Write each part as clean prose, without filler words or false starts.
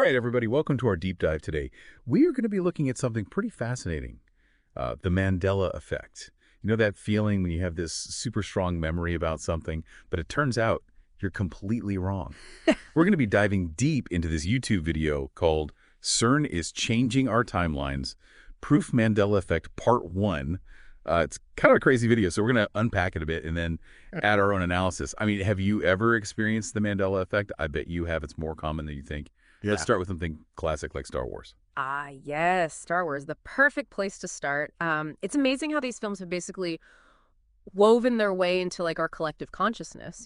right, everybody, welcome to our deep dive today. We are going to be looking at something pretty fascinating, the Mandela effect. You know that feeling when you have this super strong memory about something, but it turns out you're completely wrong. We're going to be diving deep into this YouTube video called CERN is Changing Our Timelines, Proof Mandela Effect Part 1. It's kind of a crazy video, so we're going to unpack it a bit and then add our own analysis. I mean, have you ever experienced the Mandela effect? I bet you have. It's more common than you think. Yeah. Let's start with something classic like Star Wars. Ah, yes, Star Wars, the perfect place to start. It's amazing how these films have basically woven their way into like our collective consciousness,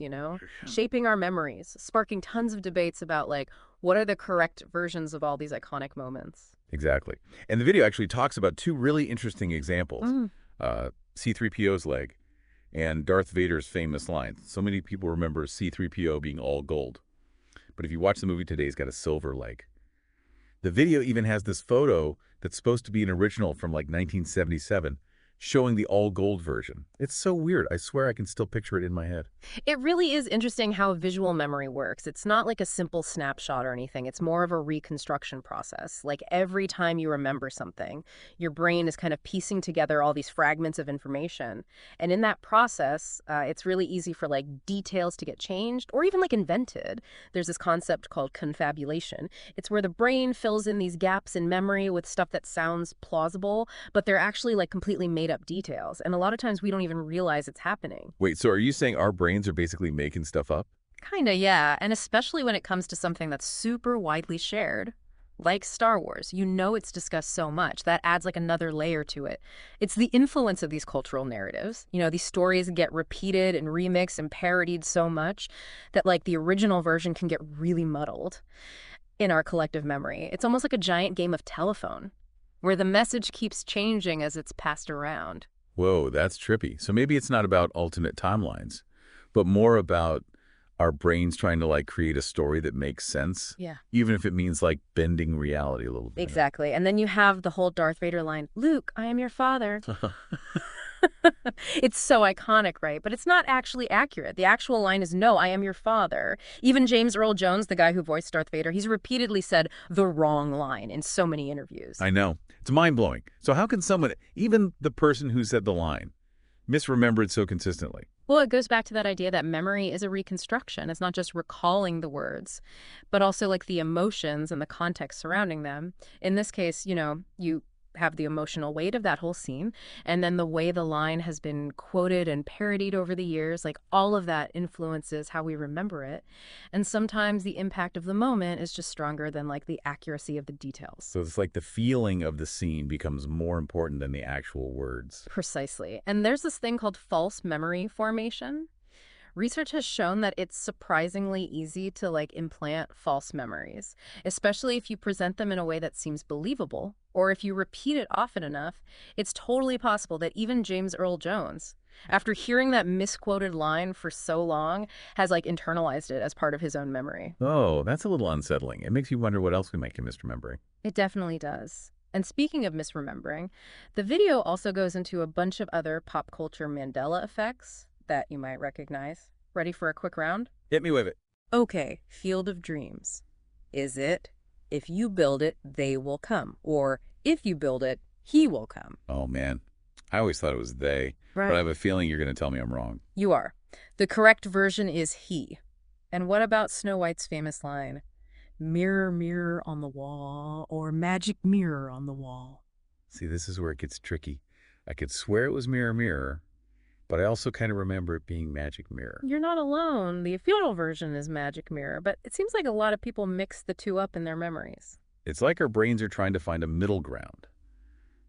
shaping our memories, sparking tons of debates about like what are the correct versions of all these iconic moments. Exactly. And the video actually talks about two really interesting examples. C-3PO's leg and Darth Vader's famous line. So many people remember C-3PO being all gold. But if you watch the movie today, he's got a silver leg. The video even has this photo that's supposed to be an original from like 1977, showing the all-gold version. It's so weird. I swear I can still picture it in my head. It really is interesting how visual memory works. It's not like a simple snapshot or anything. It's more of a reconstruction process. Like every time you remember something, your brain is kind of piecing together all these fragments of information. And in that process, it's really easy for like details to get changed or even like invented. There's this concept called confabulation. It's where the brain fills in these gaps in memory with stuff that sounds plausible, but they're actually like completely made up details. And a lot of times we don't even realize it's happening. Wait, so are you saying our brains are basically making stuff up? Kinda, yeah. And especially when it comes to something that's super widely shared, like Star Wars. You know it's discussed so much. That adds like another layer to it. It's the influence of these cultural narratives. These stories get repeated and remixed and parodied so much that like the original version can get really muddled in our collective memory. It's almost like a giant game of telephone, where the message keeps changing as it's passed around. Whoa, that's trippy. So maybe it's not about alternate timelines, but more about our brains trying to like create a story that makes sense. Yeah. Even if it means like bending reality a little bit. Exactly. And then you have the whole Darth Vader line, "Luke, I am your father." It's so iconic, right? But it's not actually accurate. The actual line is, "No, I am your father." Even James Earl Jones, the guy who voiced Darth Vader, he's repeatedly said the wrong line in so many interviews. I know. It's mind-blowing. So how can someone, even the person who said the line, misremember it so consistently? Well, it goes back to that idea that memory is a reconstruction. It's not just recalling the words, but also like the emotions and the context surrounding them. In this case, you have the emotional weight of that whole scene, and then the way the line has been quoted and parodied over the years, like all of that influences how we remember it. And sometimes the impact of the moment is just stronger than like the accuracy of the details. So it's like the feeling of the scene becomes more important than the actual words. Precisely. And there's this thing called false memory formation. Research has shown that it's surprisingly easy to like implant false memories, especially if you present them in a way that seems believable, or if you repeat it often enough. It's totally possible that even James Earl Jones, after hearing that misquoted line for so long, has like internalized it as part of his own memory. Oh, that's a little unsettling. It makes you wonder what else we might be misremembering. It definitely does. And speaking of misremembering, the video also goes into a bunch of other pop culture Mandela effects that you might recognize. Ready for a quick round? Hit me with it. Okay, Field of Dreams. Is it, if you build it, they will come? Or if you build it, he will come? Oh, man. I always thought it was they, Right. but I have a feeling you're going to tell me I'm wrong. You are. The correct version is he. And what about Snow White's famous line, "Mirror, mirror on the wall," or "Magic mirror on the wall"? See, this is where it gets tricky. I could swear it was mirror, mirror, but I also kind of remember it being magic mirror. You're not alone. The official version is Magic Mirror, but it seems like a lot of people mix the two up in their memories. It's like our brains are trying to find a middle ground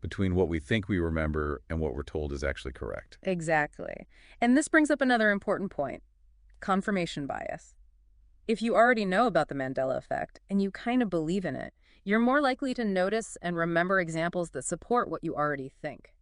between what we think we remember and what we're told is actually correct. Exactly. And this brings up another important point, confirmation bias. If you already know about the Mandela effect and you kind of believe in it, you're more likely to notice and remember examples that support what you already think,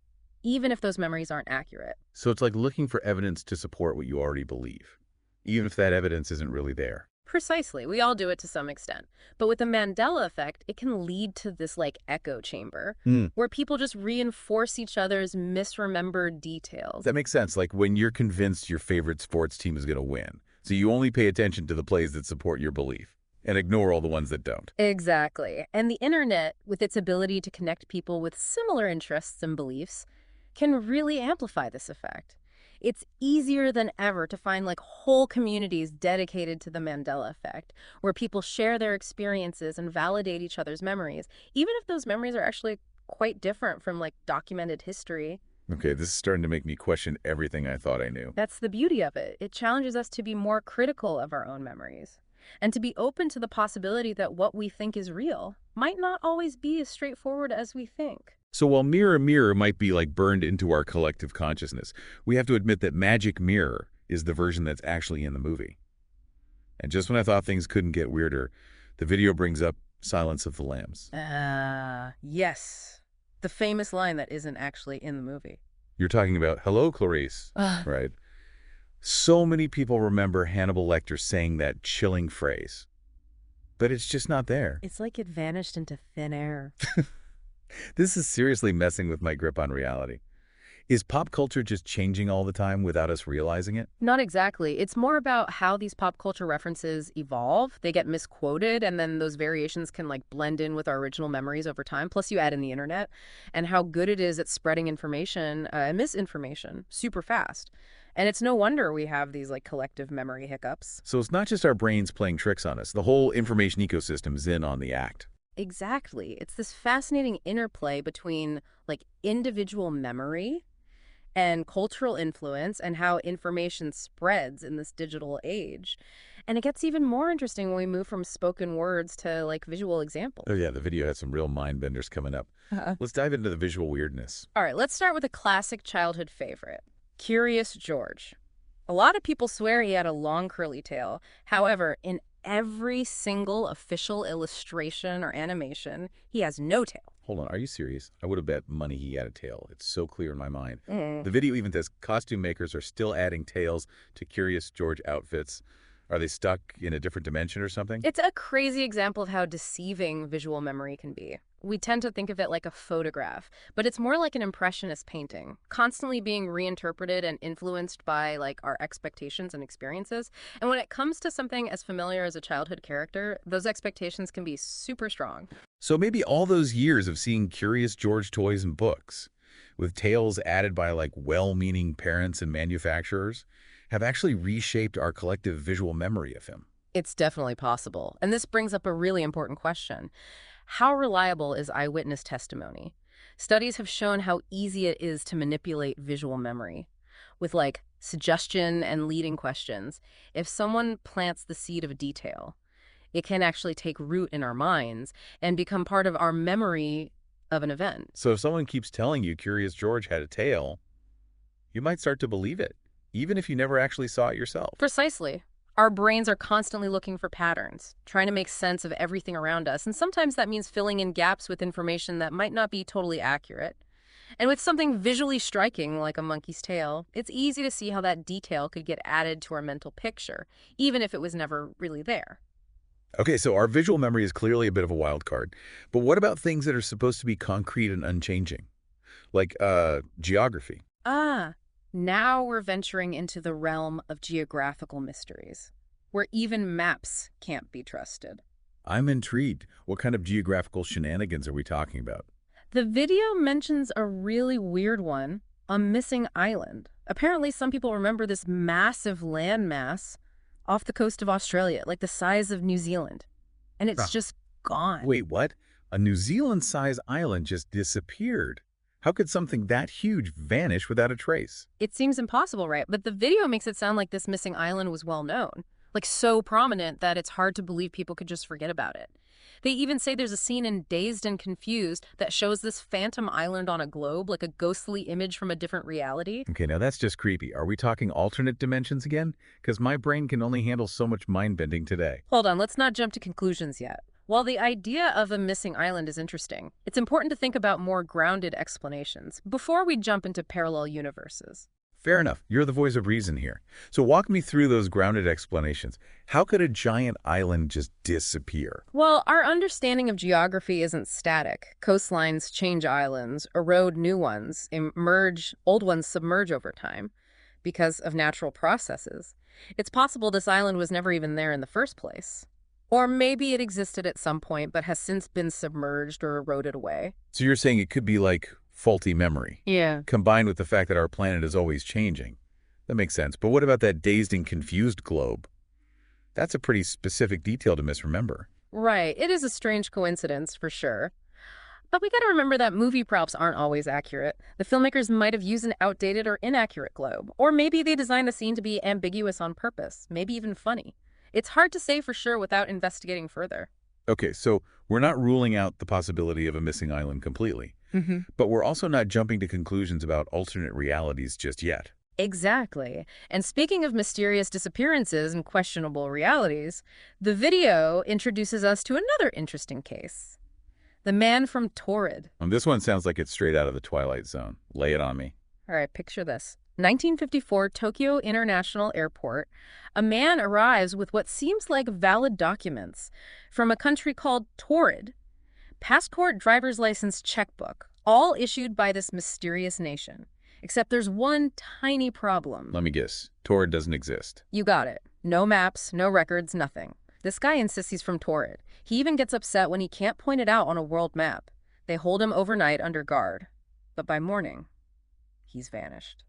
even if those memories aren't accurate. So it's like looking for evidence to support what you already believe, even if that evidence isn't really there. Precisely. We all do it to some extent. But with the Mandela effect, it can lead to this like echo chamber where people just reinforce each other's misremembered details. That makes sense. Like when you're convinced your favorite sports team is going to win. So you only pay attention to the plays that support your belief. And ignore all the ones that don't. Exactly. And the internet, with its ability to connect people with similar interests and beliefs, can really amplify this effect. It's easier than ever to find like whole communities dedicated to the Mandela effect, where people share their experiences and validate each other's memories, even if those memories are actually quite different from like documented history. Okay, this is starting to make me question everything I thought I knew. That's the beauty of it. It challenges us to be more critical of our own memories and to be open to the possibility that what we think is real might not always be as straightforward as we think. So while Mirror Mirror might be like burned into our collective consciousness, we have to admit that Magic Mirror is the version that's actually in the movie. And just when I thought things couldn't get weirder, the video brings up Silence of the Lambs. Yes. The famous line that isn't actually in the movie. You're talking about, "Hello, Clarice," right? So many people remember Hannibal Lecter saying that chilling phrase, but it's just not there. It's like it vanished into thin air. This is seriously messing with my grip on reality. Is pop culture just changing all the time without us realizing it? Not exactly. It's more about how these pop culture references evolve. They get misquoted, and then those variations can like blend in with our original memories over time. Plus, you add in the internet and how good it is at spreading information and misinformation super fast. And it's no wonder we have these like collective memory hiccups. So it's not just our brains playing tricks on us. The whole information ecosystem is in on the act. Exactly. It's this fascinating interplay between like individual memory and cultural influence and how information spreads in this digital age. And it gets even more interesting when we move from spoken words to like visual examples. Oh yeah, the video has some real mind benders coming up. Let's dive into the visual weirdness. All right, let's start with a classic childhood favorite, Curious George. A lot of people swear he had a long curly tail. However, in every single official illustration or animation, he has no tail. Hold on, are you serious? I would have bet money he had a tail. It's so clear in my mind. Mm. The video even says costume makers are still adding tails to Curious George outfits. Are they stuck in a different dimension or something? It's a crazy example of how deceiving visual memory can be. We tend to think of it like a photograph, but it's more like an impressionist painting, constantly being reinterpreted and influenced by like our expectations and experiences. And when it comes to something as familiar as a childhood character, those expectations can be super strong. So maybe all those years of seeing Curious George toys and books, with tales added by like well-meaning parents and manufacturers, have actually reshaped our collective visual memory of him. It's definitely possible. And this brings up a really important question. How reliable is eyewitness testimony? Studies have shown how easy it is to manipulate visual memory with like suggestion and leading questions. If someone plants the seed of a detail, it can actually take root in our minds and become part of our memory of an event. So if someone keeps telling you Curious George had a tail, you might start to believe it, even if you never actually saw it yourself. Precisely. Our brains are constantly looking for patterns, trying to make sense of everything around us, and sometimes that means filling in gaps with information that might not be totally accurate. And with something visually striking like a monkey's tail, it's easy to see how that detail could get added to our mental picture, even if it was never really there. Okay, so our visual memory is clearly a bit of a wild card. But what about things that are supposed to be concrete and unchanging? Like, geography. Now we're venturing into the realm of geographical mysteries, where even maps can't be trusted. I'm intrigued. What kind of geographical shenanigans are we talking about? The video mentions a really weird one, a missing island. Apparently, some people remember this massive landmass off the coast of Australia, like the size of New Zealand. And it's just gone. Wait, what? A New Zealand-sized island just disappeared. How could something that huge vanish without a trace? It seems impossible, right? But the video makes it sound like this missing island was well known, like so prominent that it's hard to believe people could just forget about it. They even say there's a scene in Dazed and Confused that shows this phantom island on a globe, like a ghostly image from a different reality. Okay, now that's just creepy. Are we talking alternate dimensions again? Because my brain can only handle so much mind-bending today. Hold on, let's not jump to conclusions yet. While the idea of a missing island is interesting, it's important to think about more grounded explanations before we jump into parallel universes. Fair enough. You're the voice of reason here. So walk me through those grounded explanations. How could a giant island just disappear? Well, our understanding of geography isn't static. Coastlines change islands, erode new ones, emerge, old ones submerge over time because of natural processes. It's possible this island was never even there in the first place. Or maybe it existed at some point but has since been submerged or eroded away. So you're saying it could be like faulty memory, Yeah. combined with the fact that our planet is always changing. That makes sense. But what about that dazed and confused globe? That's a pretty specific detail to misremember. Right. It is a strange coincidence, for sure. But we gotta remember that movie props aren't always accurate. The filmmakers might have used an outdated or inaccurate globe. Or maybe they designed the scene to be ambiguous on purpose, maybe even funny. It's hard to say for sure without investigating further. Okay, so we're not ruling out the possibility of a missing island completely, but we're also not jumping to conclusions about alternate realities just yet. Exactly. And speaking of mysterious disappearances and questionable realities, the video introduces us to another interesting case. The man from Torrid. And this one sounds like it's straight out of the Twilight Zone. Lay it on me. All right, picture this. 1954 Tokyo International Airport. A man arrives with what seems like valid documents from a country called Torrid. Passport, driver's license, checkbook, all issued by this mysterious nation. Except there's one tiny problem. Let me guess. Torrid doesn't exist. You got it. No maps, no records, nothing. This guy insists he's from Torrid. He even gets upset when he can't point it out on a world map. They hold him overnight under guard. But by morning, he's vanished.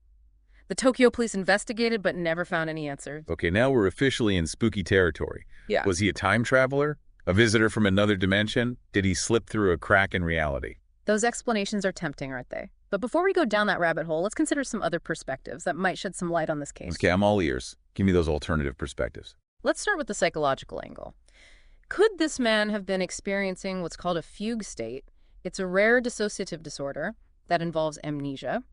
The Tokyo police investigated but never found any answers. Okay, now we're officially in spooky territory. Yeah. Was he a time traveler? A visitor from another dimension? Did he slip through a crack in reality? Those explanations are tempting, aren't they? But before we go down that rabbit hole, let's consider some other perspectives that might shed some light on this case. Okay, I'm all ears. Give me those alternative perspectives. Let's start with the psychological angle. Could this man have been experiencing what's called a fugue state? It's a rare dissociative disorder that involves amnesia,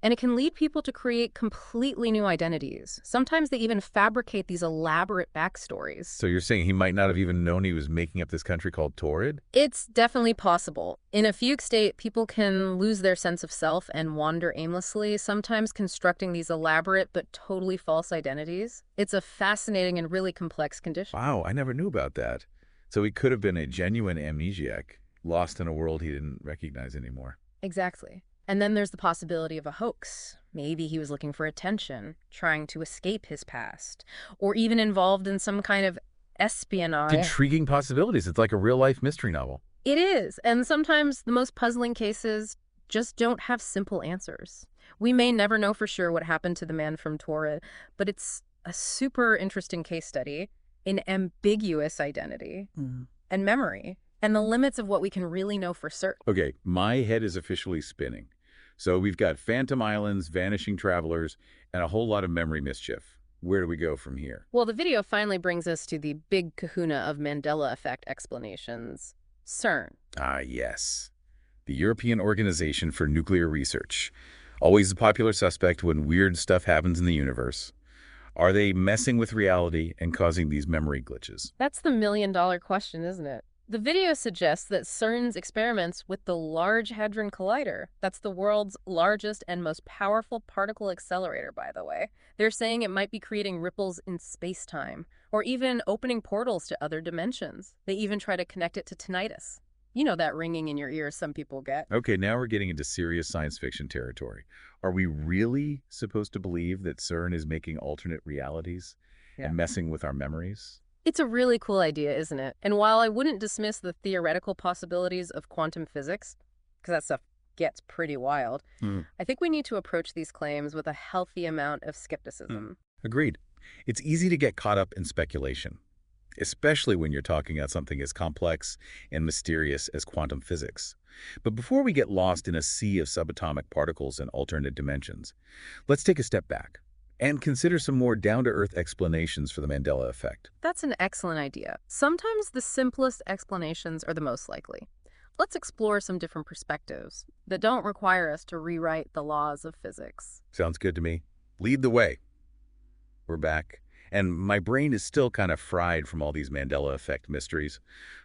and it can lead people to create completely new identities. Sometimes they even fabricate these elaborate backstories. So you're saying he might not have even known he was making up this country called Torrid? It's definitely possible. In a fugue state, people can lose their sense of self and wander aimlessly, sometimes constructing these elaborate but totally false identities. It's a fascinating and really complex condition. Wow, I never knew about that. So he could have been a genuine amnesiac, lost in a world he didn't recognize anymore. Exactly. And then there's the possibility of a hoax. Maybe he was looking for attention, trying to escape his past, or even involved in some kind of espionage. Intriguing possibilities. It's like a real-life mystery novel. It is, and sometimes the most puzzling cases just don't have simple answers. We may never know for sure what happened to the man from Torrid, but it's a super interesting case study in ambiguous identity and memory, and the limits of what we can really know for certain. Okay, my head is officially spinning. So we've got phantom islands, vanishing travelers, and a whole lot of memory mischief. Where do we go from here? Well, the video finally brings us to the big kahuna of Mandela effect explanations. CERN. Ah, yes. The European Organization for Nuclear Research. Always a popular suspect when weird stuff happens in the universe. Are they messing with reality and causing these memory glitches? That's the million-dollar question, isn't it? The video suggests that CERN's experiments with the Large Hadron Collider, that's the world's largest and most powerful particle accelerator, by the way, they're saying it might be creating ripples in space-time, or even opening portals to other dimensions. They even try to connect it to tinnitus. You know that ringing in your ears some people get. Okay, now we're getting into serious science fiction territory. Are we really supposed to believe that CERN is making alternate realities and messing with our memories? It's a really cool idea, isn't it? And while I wouldn't dismiss the theoretical possibilities of quantum physics, because that stuff gets pretty wild, I think we need to approach these claims with a healthy amount of skepticism. Agreed. It's easy to get caught up in speculation, especially when you're talking about something as complex and mysterious as quantum physics. But before we get lost in a sea of subatomic particles and alternate dimensions, let's take a step back and consider some more down-to-earth explanations for the Mandela effect. That's an excellent idea. Sometimes the simplest explanations are the most likely. Let's explore some different perspectives that don't require us to rewrite the laws of physics. Sounds good to me. Lead the way. We're back. And my brain is still kind of fried from all these Mandela effect mysteries.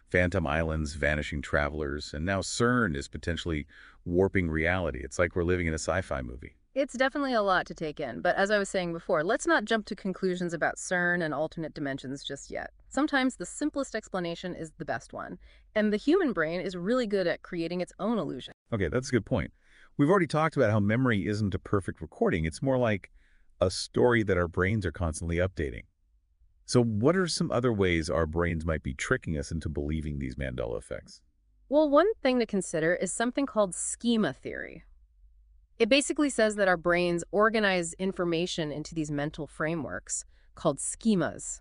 Phantom islands, vanishing travelers, and now CERN is potentially warping reality. It's like we're living in a sci-fi movie. It's definitely a lot to take in, but as I was saying before, let's not jump to conclusions about CERN and alternate dimensions just yet. Sometimes the simplest explanation is the best one, and the human brain is really good at creating its own illusion. Okay, that's a good point. We've already talked about how memory isn't a perfect recording. It's more like a story that our brains are constantly updating. So what are some other ways our brains might be tricking us into believing these Mandela effects? Well, one thing to consider is something called schema theory. It basically says that our brains organize information into these mental frameworks called schemas.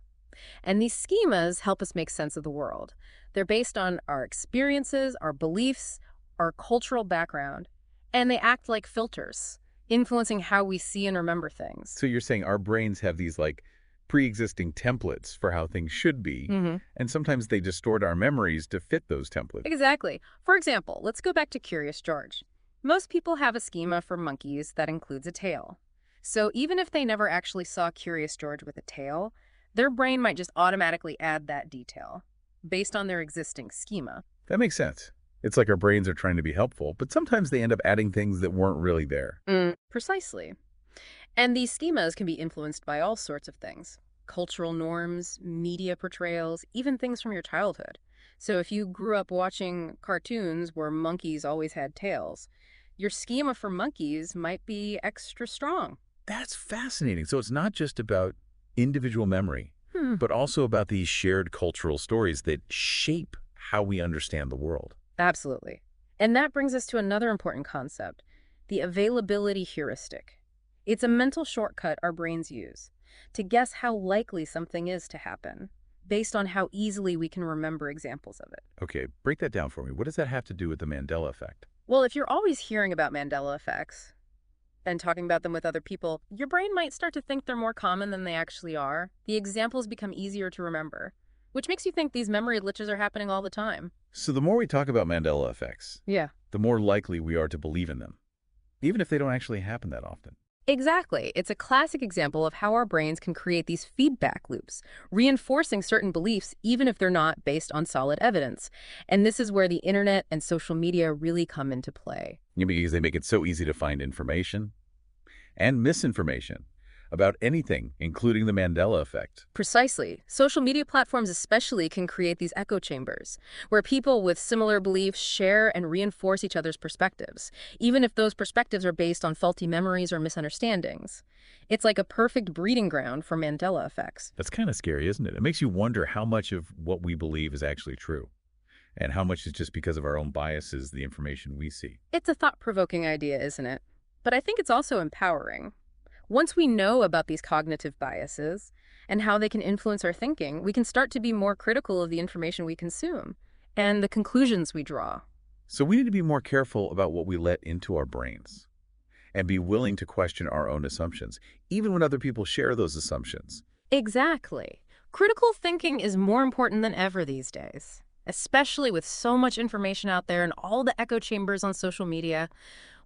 And these schemas help us make sense of the world. They're based on our experiences, our beliefs, our cultural background, and they act like filters, influencing how we see and remember things. So you're saying our brains have these like pre-existing templates for how things should be, hmm and sometimes they distort our memories to fit those templates. Exactly. For example, let's go back to Curious George. Most people have a schema for monkeys that includes a tail. So even if they never actually saw Curious George with a tail, their brain might just automatically add that detail based on their existing schema. That makes sense. It's like our brains are trying to be helpful, but sometimes they end up adding things that weren't really there. Precisely. And these schemas can be influenced by all sorts of things: cultural norms, media portrayals, even things from your childhood. So if you grew up watching cartoons where monkeys always had tails, your schema for monkeys might be extra strong. That's fascinating. So it's not just about individual memory, Hmm, but also about these shared cultural stories that shape how we understand the world. absolutely. And that brings us to another important concept, the availability heuristic. It's a mental shortcut our brains use to guess how likely something is to happen, based on how easily we can remember examples of it. Okay, break that down for me. What does that have to do with the Mandela effect? Well, if you're always hearing about Mandela effects and talking about them with other people, your brain might start to think they're more common than they actually are. The examples become easier to remember, which makes you think these memory glitches are happening all the time. So the more we talk about Mandela effects, Yeah. the more likely we are to believe in them, even if they don't actually happen that often. Exactly. It's a classic example of how our brains can create these feedback loops, reinforcing certain beliefs even if they're not based on solid evidence. And this is where the internet and social media really come into play. Because they make it so easy to find information and misinformation about anything, including the Mandela effect. Precisely. Social media platforms especially can create these echo chambers, where people with similar beliefs share and reinforce each other's perspectives, even if those perspectives are based on faulty memories or misunderstandings. It's like a perfect breeding ground for Mandela effects. That's kind of scary, isn't it? It makes you wonder how much of what we believe is actually true and how much is just because of our own biases, the information we see. It's a thought-provoking idea, isn't it? But I think it's also empowering. Once we know about these cognitive biases and how they can influence our thinking, we can start to be more critical of the information we consume and the conclusions we draw. So we need to be more careful about what we let into our brains and be willing to question our own assumptions, even when other people share those assumptions. Exactly. Critical thinking is more important than ever these days, especially with so much information out there and all the echo chambers on social media.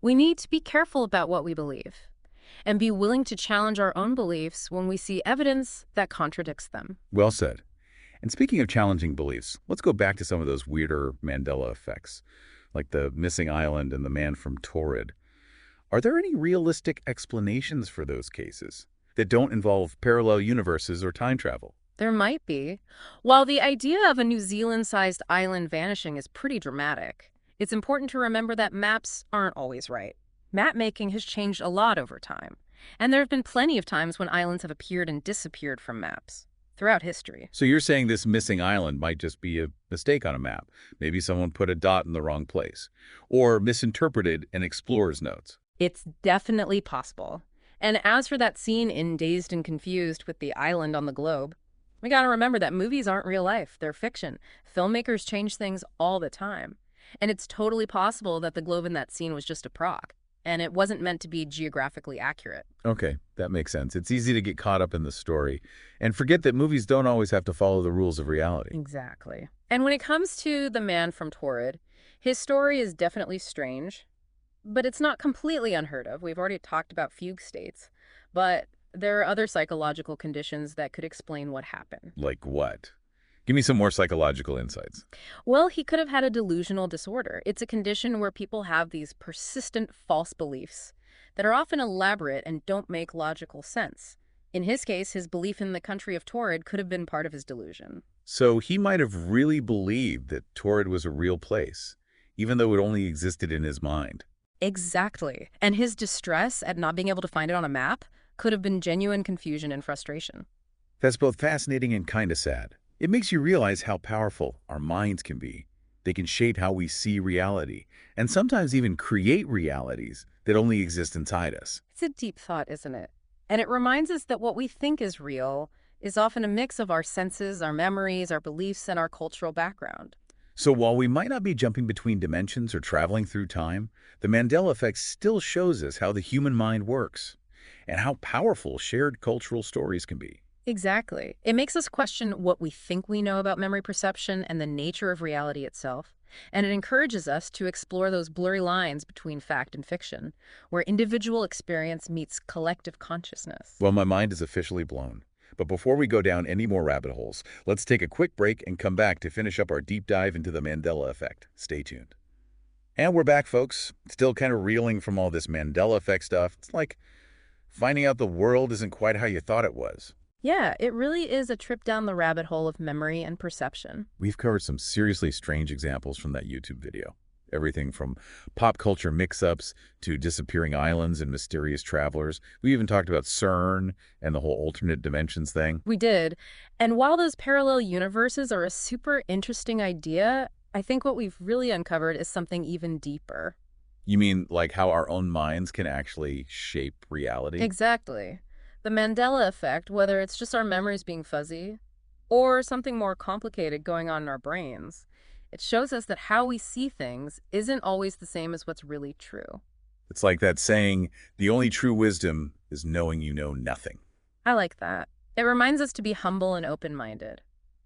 We need to be careful about what we believe and be willing to challenge our own beliefs when we see evidence that contradicts them. Well said. And speaking of challenging beliefs, let's go back to some of those weirder Mandela effects, like the missing island and the man from Torrid. Are there any realistic explanations for those cases that don't involve parallel universes or time travel? There might be. While the idea of a New Zealand-sized island vanishing is pretty dramatic, it's important to remember that maps aren't always right. Map making has changed a lot over time, and there have been plenty of times when islands have appeared and disappeared from maps throughout history. So you're saying this missing island might just be a mistake on a map. Maybe someone put a dot in the wrong place or misinterpreted an explorer's notes. It's definitely possible. And as for that scene in Dazed and Confused with the island on the globe, we gotta remember that movies aren't real life, they're fiction. Filmmakers change things all the time. And it's totally possible that the globe in that scene was just a proc, and it wasn't meant to be geographically accurate. Okay, that makes sense. It's easy to get caught up in the story and forget that movies don't always have to follow the rules of reality. Exactly. And when it comes to the man from Torrid, his story is definitely strange, but it's not completely unheard of. We've already talked about fugue states, but there are other psychological conditions that could explain what happened. Like what? Give me some more psychological insights. Well, he could have had a delusional disorder. It's a condition where people have these persistent false beliefs that are often elaborate and don't make logical sense. In his case, his belief in the country of Torrid could have been part of his delusion. So he might have really believed that Torrid was a real place, even though it only existed in his mind. Exactly. And his distress at not being able to find it on a map could have been genuine confusion and frustration. That's both fascinating and kind of sad. It makes you realize how powerful our minds can be. They can shape how we see reality, and sometimes even create realities that only exist inside us. It's a deep thought, isn't it? And it reminds us that what we think is real is often a mix of our senses, our memories, our beliefs, and our cultural background. So while we might not be jumping between dimensions or traveling through time, the Mandela effect still shows us how the human mind works and how powerful shared cultural stories can be. Exactly. It makes us question what we think we know about memory perception and the nature of reality itself. And it encourages us to explore those blurry lines between fact and fiction, where individual experience meets collective consciousness. Well, my mind is officially blown. But before we go down any more rabbit holes, let's take a quick break and come back to finish up our deep dive into the Mandela effect. Stay tuned. And we're back, folks. Still kind of reeling from all this Mandela effect stuff. It's like finding out the world isn't quite how you thought it was. Yeah, it really is a trip down the rabbit hole of memory and perception. We've covered some seriously strange examples from that YouTube video. Everything from pop culture mix-ups to disappearing islands and mysterious travelers. We even talked about CERN and the whole alternate dimensions thing. We did. And while those parallel universes are a super interesting idea, I think what we've really uncovered is something even deeper. You mean like how our own minds can actually shape reality? Exactly. The Mandela effect, whether it's just our memories being fuzzy or something more complicated going on in our brains, it shows us that how we see things isn't always the same as what's really true. It's like that saying, the only true wisdom is knowing you know nothing. I like that. It reminds us to be humble and open-minded.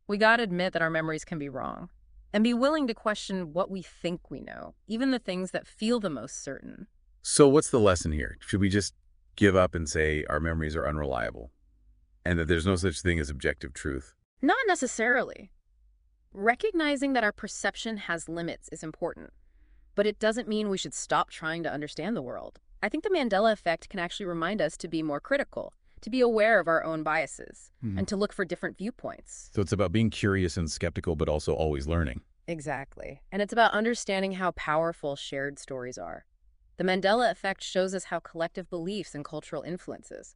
We gotta admit that our memories can be wrong and be willing to question what we think we know, even the things that feel the most certain. So what's the lesson here? Should we just give up and say our memories are unreliable and that there's no such thing as objective truth? Not necessarily. Recognizing that our perception has limits is important, but it doesn't mean we should stop trying to understand the world. I think the Mandela effect can actually remind us to be more critical, to be aware of our own biases, and to look for different viewpoints. So it's about being curious and skeptical, but also always learning. Exactly. And it's about understanding how powerful shared stories are. The Mandela effect shows us how collective beliefs and cultural influences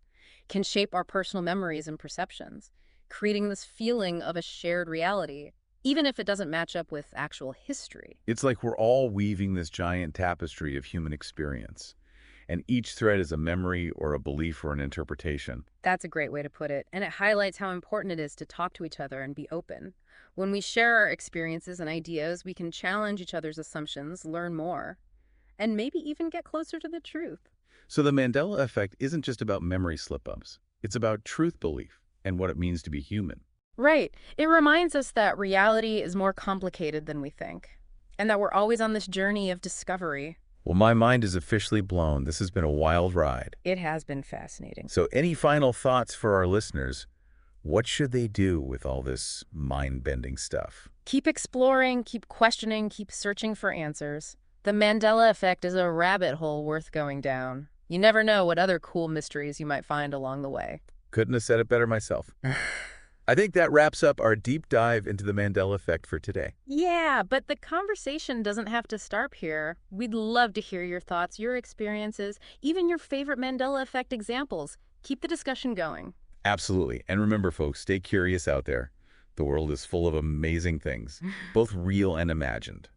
can shape our personal memories and perceptions, creating this feeling of a shared reality, even if it doesn't match up with actual history. It's like we're all weaving this giant tapestry of human experience, and each thread is a memory or a belief or an interpretation. That's a great way to put it, and it highlights how important it is to talk to each other and be open. When we share our experiences and ideas, we can challenge each other's assumptions, learn more, and maybe even get closer to the truth. So the Mandela effect isn't just about memory slip-ups. It's about truth belief and what it means to be human. Right. It reminds us that reality is more complicated than we think, and that we're always on this journey of discovery. Well, my mind is officially blown. This has been a wild ride. It has been fascinating. So any final thoughts for our listeners? What should they do with all this mind-bending stuff? Keep exploring, keep questioning, keep searching for answers. The Mandela effect is a rabbit hole worth going down. You never know what other cool mysteries you might find along the way. Couldn't have said it better myself. I think that wraps up our deep dive into the Mandela effect for today. Yeah, but the conversation doesn't have to stop here. We'd love to hear your thoughts, your experiences, even your favorite Mandela effect examples. Keep the discussion going. Absolutely. And remember, folks, stay curious out there. The world is full of amazing things, both real and imagined.